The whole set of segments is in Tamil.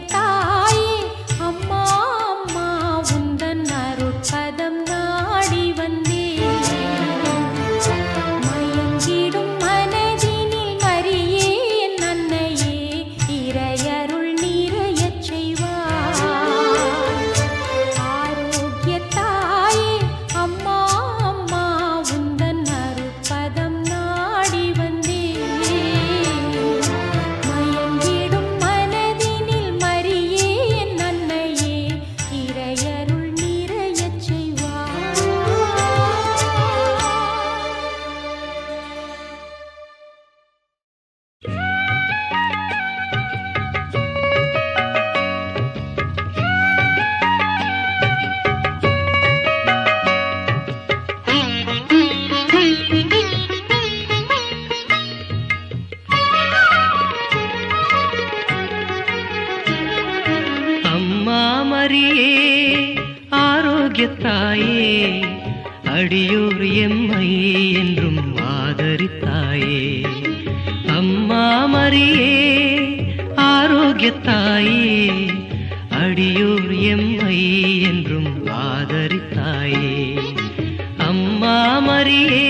தாயே அம்மா அம்மா உந்தன் அருள் ஆரோக்கியத்தாயே அடியோர் எம்மை என்றும் ஆதரித்தாயே அம்மா மரியே ஆரோக்கியத்தாயே அடியோர் எம்மை என்றும் ஆதரித்தாயே அம்மா மரியே.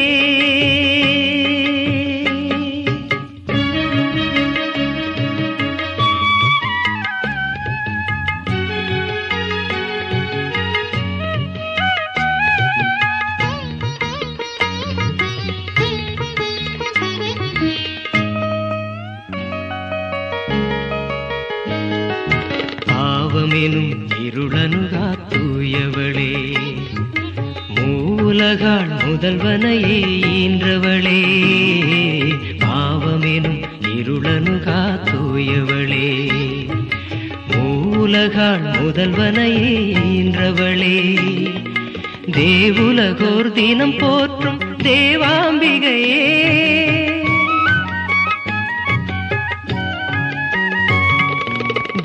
பாவமெனும் இருளனுகா தூயவளே மூலகாள் முதல்வனையே ஈன்றவளே பாவமெனும் இருளனுகா தூயவளே மூலகாள் முதல்வனையே ஈன்றவளே தேவுலகோர் தினம் போற்றும் தேவாம்பிகையே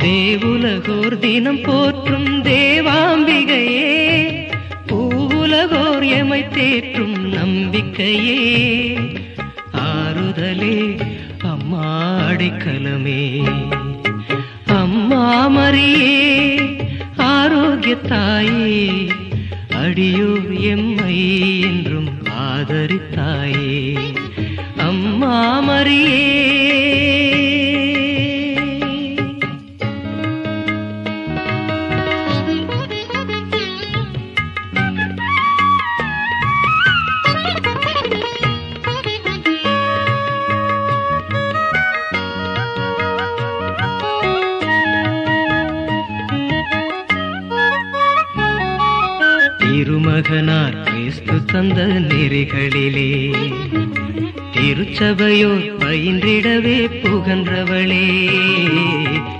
தேவுலகோர் தினம் போற்றும் தேவாம்பிகையே பூவுலகோர் எமை தேற்றும் நம்பிக்கையே ஆறுதலே அம்மா அடைக்கலமே அம்மா மரியே ஆரோக்கியத்தாயே அடியோர் எம்மை என்றும் ஆதரித்தாயே அம்மா மரியே. திருமகனார் கிறிஸ்து தந்த நெறிகளிலே திருச்சபையோர் பயின்றிடவே புகன்றவளே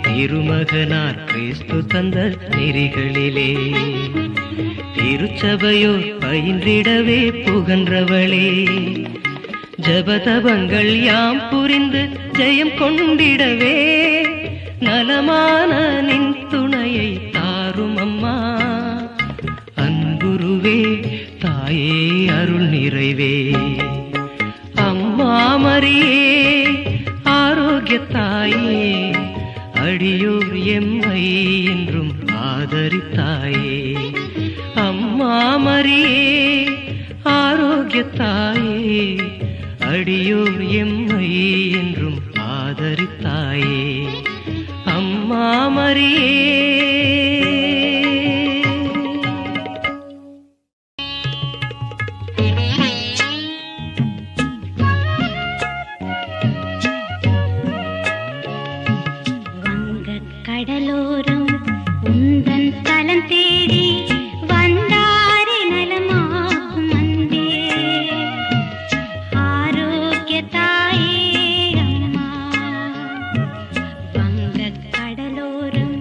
திருமகனார் கிறிஸ்து தந்த நெறிகளிலே திருச்சபையோர் பயின்றிடவே புகன்றவளே ஜபதபங்கள் யாம் புரிந்து ஜெயம் கொண்டிடவே நலமான நின் துணையை தாரும் அம்மா அன்புருவே தாயே அருள் நிறைவே அம்மா மரியே ஆரோக்கியத்தாயே அடியோர் எம்மை என்றும் ஆதரித்தாயே அம்மா மரியே ஆரோக்கியத்தாயே அடியோர் எம்மை என்றும் ஆதரித்தாயே அம்மா மரியே. கடலோரம் உந்தன் தலம் தேடி வந்தாரே நலமாகும் அன்பே ஆரோக்கியத்தாயே அம்மா வங்கக் கடலோரம்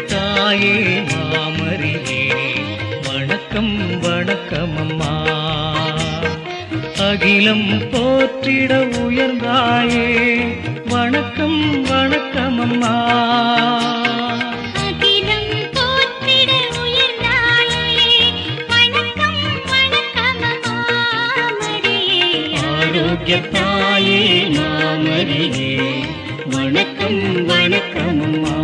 தாயே மாமரியே வணக்கம் வணக்கம் அம்மா. அகிலம் போற்றிட உயர்ந்தாயே வணக்கம் வணக்கம் அம்மா. அகிலம் போற்றிட உயர்ந்தாயே வணக்கம் வணக்கம் அம்மா. ஆரோக்கிய தாயே மாமரியே வணக்கம் வணக்கம் அம்மா.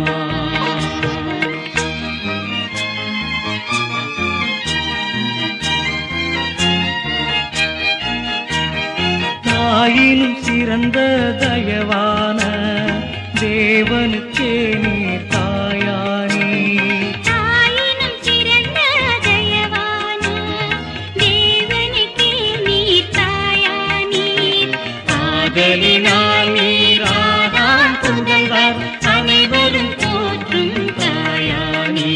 தாயினும் சிறந்த தயவான தேவனுக்கே நீர் தாயானே. தாயினும் சிறந்த தயவான தேவனுக்கே நீர் தாயானீர். ஆதலினால் நீராதான் புகழ்வார் அனைவரும் போற்றும் தாயானே.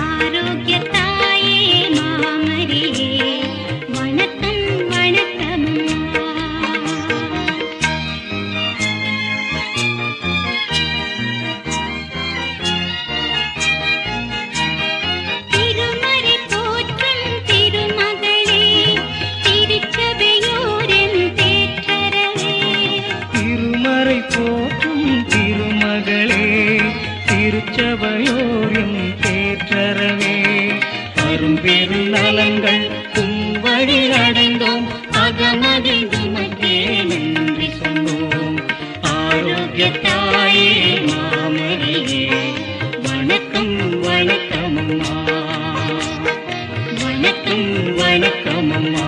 ஆரோக்கிய தாயே மாமரியே வணக்கம் வணக்கம் திருமறை போற்றும் திருமகளே திருச்சபையோரின் தேற்றரவே. திருமறை போற்றும் திருமகளே திருச்சபையோரின் தேற்றரவே. அரும்பெரு நலங்கள் வழி அடைந்தோம் அகமதில் உமக்கே நன்றி சொன்னோம். ஆரோக்கிய தாயே மாமரியே வணக்கம் வணக்கம் அம்மா. வணக்கம் வணக்கம் அம்மா.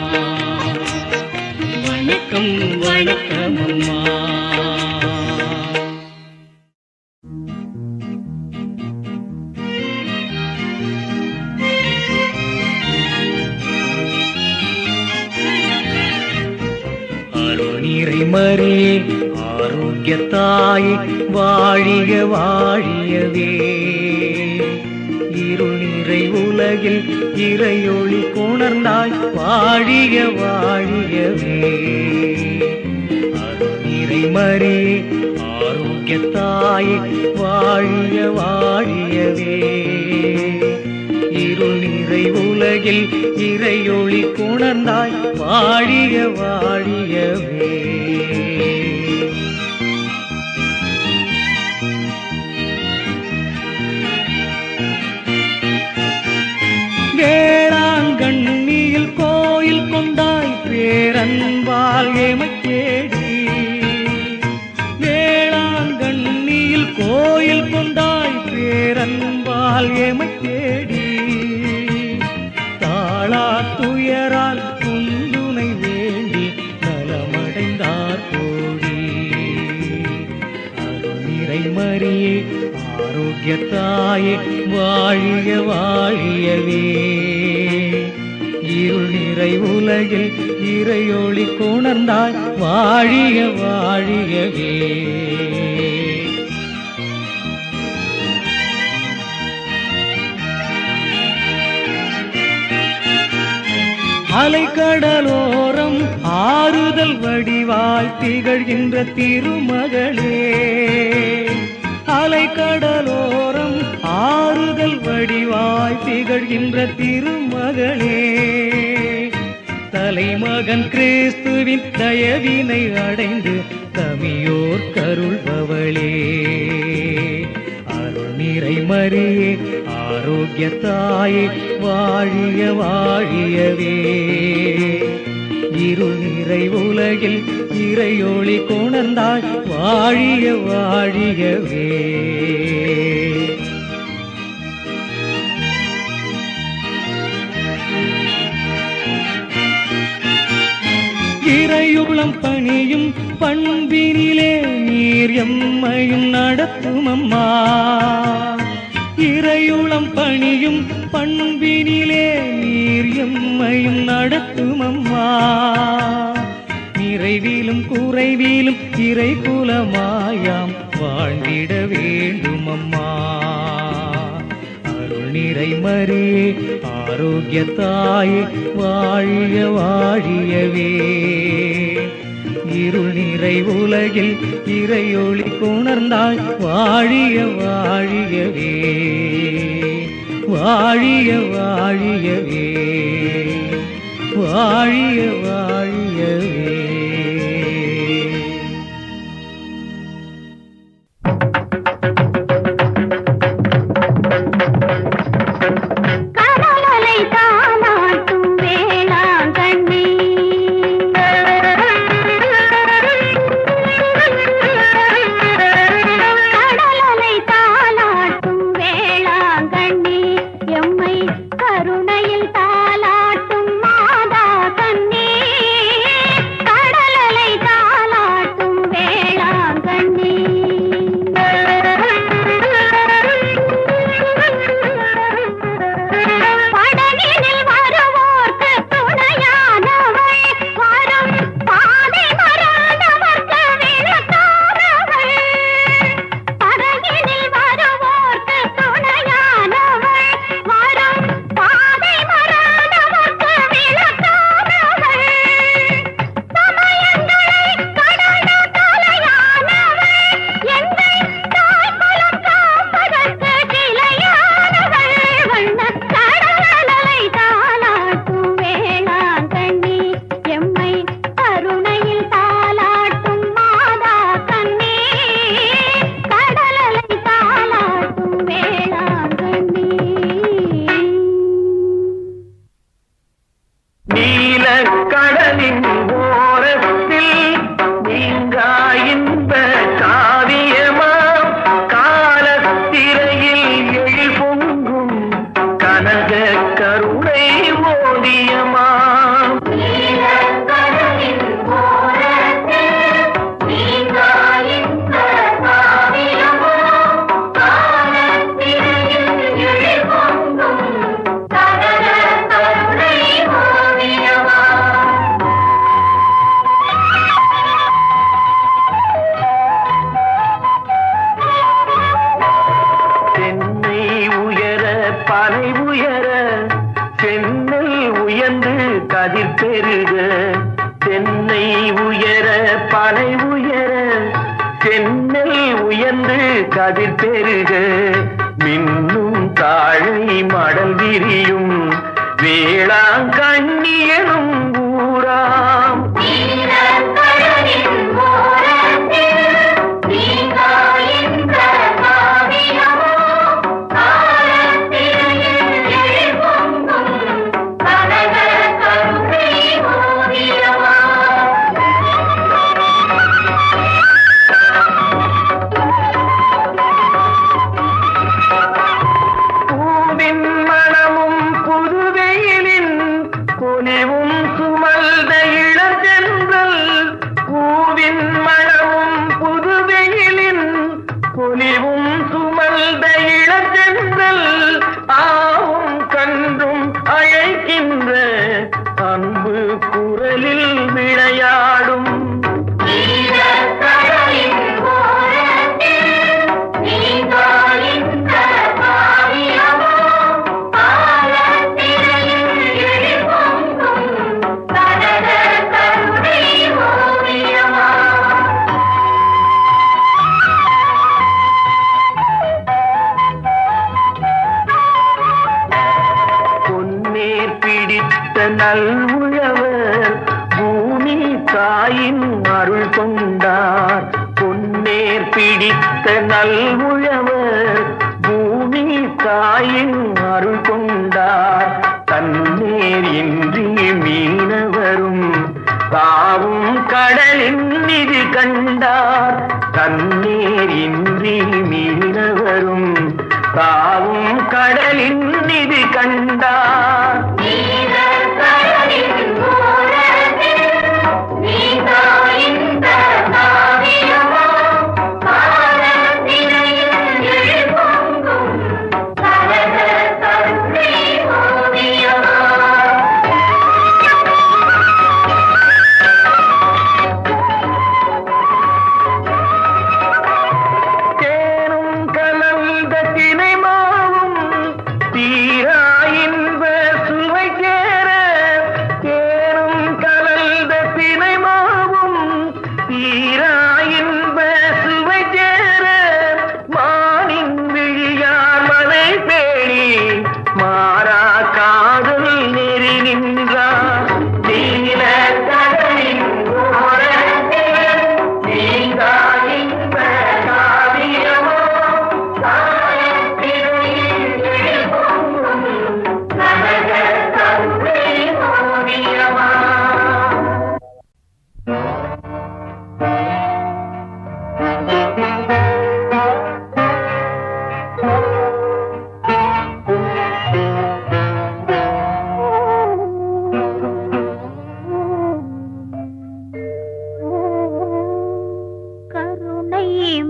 வணக்கம் வணக்கம் அம்மா. அருள்நீரை மரியே ஆரோக்கிய தாயே வாழிய வாழியவே. இருள் நிறை உலகில் இறையொளி கொணர்ந்தாய் வாழிய வாழியவே. அருள்நீரை மரியே ஆரோக்கிய தாயே வாழிய வாழியவே. இருள் நிறை உலகில் இறையொளி கொணர்ந்தாய் வாழிய வாழியவே. வேளாங்கண்ணியில் கோயில் கொண்டாய் பேரன்பால் எமைத் தேடி. வேளாங்கண்ணியில் கோயில் கொண்டாய் பேரன்பால் எமைத் தேடி. துயரால் குந்துனை வேண்டி நலமடைந்தார் கோடி. அருள்நிறை மரியே ஆரோக்கிய தாயே வாழிய வாழியவே. இருள் நிறை உலகில் இறையொளி கொணர்ந்தாய் வாழிய வாழியவே. அலைக்கடலோரம் ஆறுதல் வடிவாய் திகழ்கின்ற திருமகளே. அலைக்கடலோரம் ஆறுதல் வடிவாய் திகழ்கின்ற திருமகளே. தலைமகன் கிறிஸ்துவின் தயவினை அடைந்து தமியோர் கருள்பவளே. அருள்நிறை மரியே ஆரோக்கிய தாயே வாழிய வாழியவே. இருள் நிறை உலகில் இறையொளி கொணர்ந்தாய் வாழிய வாழியவே. இறையுளம் பணியும் பண்பினிலே நீர் எம்மையும் நடத்தும் அம்மா. இறையுளம் பணியும் பண்பினிலே நீர் எம்மையும் நடத்தும் அம்மா. நிறைவிலும் குறைவிலும் இறை குலமாயாம் வாழ்ந்திட வேண்டும் அம்மா. அருள் நிறை மரியே ஆரோக்கிய தாயே வாழிய வாழியவே. இருள் நிறை உலகில் இறையொளி கொணர்ந்தாய் வாழிய வாழியவே. வாழிய வாழியவே. வாழிய வாழியவே.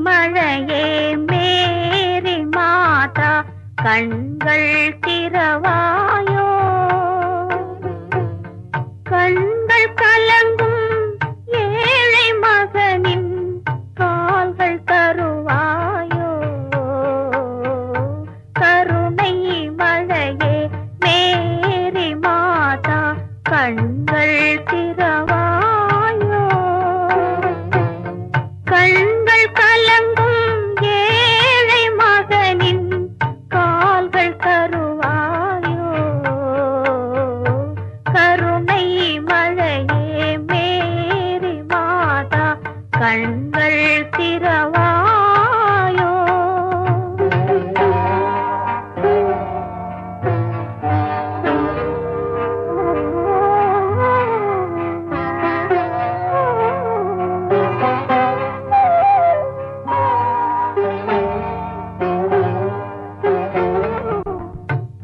மழையே மேரி மாதா கண்கள் திறவாயோ கண்கள் கலங்கும் ஏழை மகனின் கால்கள் தருவாயோ கருணை மழையே மேரி மாதா கண்கள் திறவாயோ கண்கள் கலங்கும் ஏழை மகனின் கால்கள் தருவாயோ கருணை மழையே மேரி மாதா கண்கள் திறவாயோ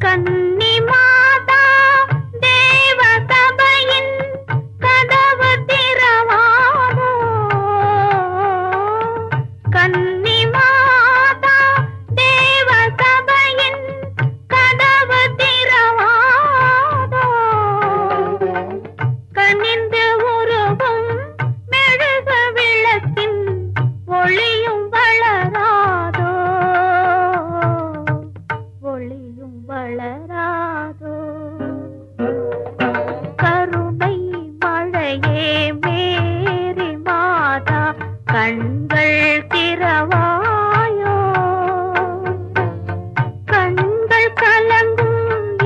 கன்னி மாதா தேவ சபையின் கதவு திறவாதோ கன்னி மாதா தேவ சபையின் கதவு திறவாதோ கனிந்து உருகும் மெழுகு விளக்கின் ஒளியும் வளராதோ ஒளியும் வளராதோ கருணை மழையே மேரி மாதா கண்கள் திறவாயோ கண்கள் கலங்கும்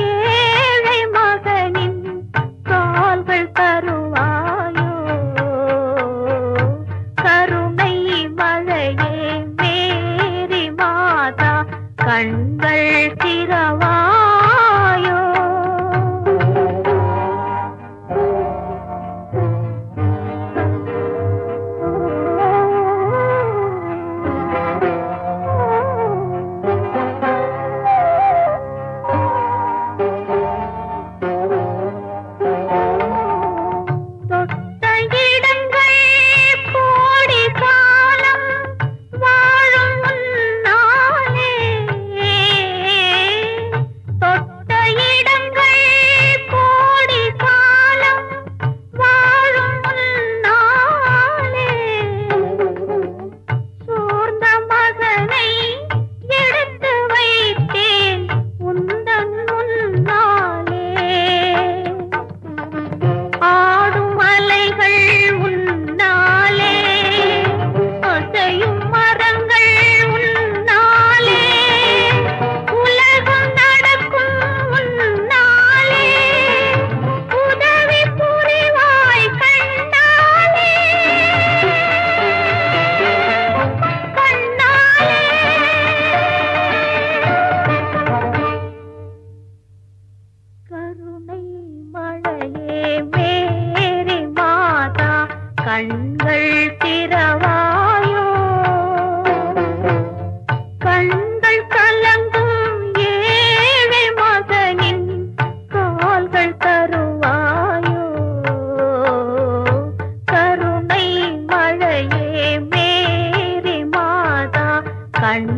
ஏழை மகனின் கால்கள் தருவாயோ கருணை மழையே மேரி மாதா கண்கள் திறவாயோ தொட்ட இடங்கள் கோடி காலம் வாழும் முன்னாலே தொட்ட இடங்கள் கோடி காலம் வாழும் முன்னாலே சோர்ந்த மகனை எடுத்து வைத்தேன் உந்தன் முன்னாலே ஆடும் அலைகள் உன்னாலே அசையும் மரங்கள் உன்னாலே உலகம் நடக்கும் உன்னாலே உதவி புரிவாய் கண்ணாலே கண்ணாலே கருணை மழையே மேரி மாதா கண்கள் திறவாயோ கண்கள் கலங்கும் ஏழை மகனின் கால்கள் தருவாயோ கருணை மழையே மேரி மாதா கண்